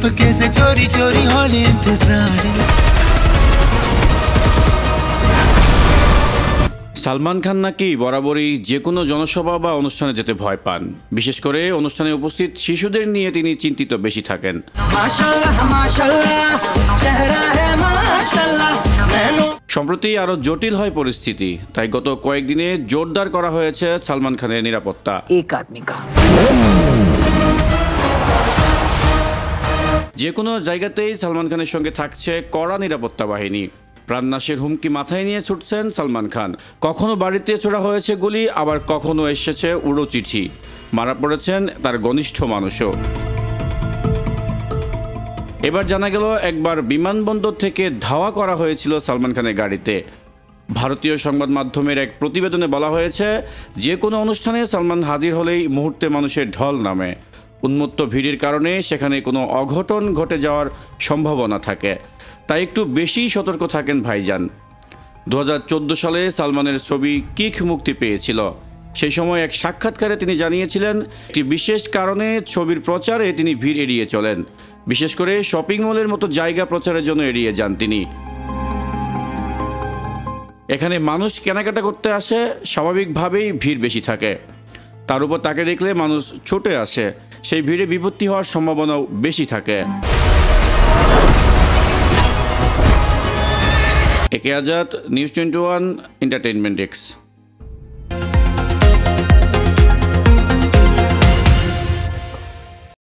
चुपके से चोरी चोरी होने इंतजार में। সালমান খান নাকি বরাবরই যে কোনো জনসভা বা অনুষ্ঠানে যেতে ভয় পান, বিশেষ করে অনুষ্ঠানে উপস্থিত শিশুদের নিয়ে তিনি চিন্তিত বেশি থাকেন। সম্প্রতি আরো জটিল হয় পরিস্থিতি, তাই গত কয়েকদিনে জোরদার করা হয়েছে সালমান খানের নিরাপত্তা। যে কোনো জায়গাতেই সালমান খানের সঙ্গে থাকছে কড়া নিরাপত্তা বাহিনী। প্রাণনাশের হুমকি মাথায় নিয়ে ছুটছেন সালমান খান। কখনো বাড়িতে ছোড়া হয়েছে গুলি, আবার কখনো এসেছে উড়ো চিঠি। মারা পড়েছেন তার ঘনিষ্ঠ মানুষও। এবার জানা গেল একবার বিমানবন্দর থেকে ধাওয়া করা হয়েছিল সালমান খানের গাড়িতে। ভারতীয় সংবাদ মাধ্যমের এক প্রতিবেদনে বলা হয়েছে, যে কোনো অনুষ্ঠানে সালমান হাজির হলেই মুহূর্তে মানুষের ঢল নামে। উন্মত্ত ভিড়ের কারণে সেখানে কোনো অঘটন ঘটে যাওয়ার সম্ভাবনা থাকে, তাই একটু বেশি সতর্ক থাকেন ভাইজান। 2014 সালে সালমানের ছবি কিক মুক্তি পেয়েছিল। সেই সময় এক সাক্ষাৎকারে তিনি জানিয়েছিলেন, একটি বিশেষ কারণে ছবির প্রচারে তিনি ভিড় এড়িয়ে চলেন। বিশেষ করে শপিং মলের মতো জায়গা প্রচারের জন্য এড়িয়ে যান তিনি। এখানে মানুষ কেনাকাটা করতে আসে, স্বাভাবিকভাবেই ভিড় বেশি থাকে। তার উপর তাকে দেখলে মানুষ ছুটে আসে, সেই ভিড়ে বিপত্তি হওয়ার সম্ভাবনাও বেশি থাকে। একে আজাদ, নিউজ 21 এন্টারটেইনমেন্ট ডেস্ক।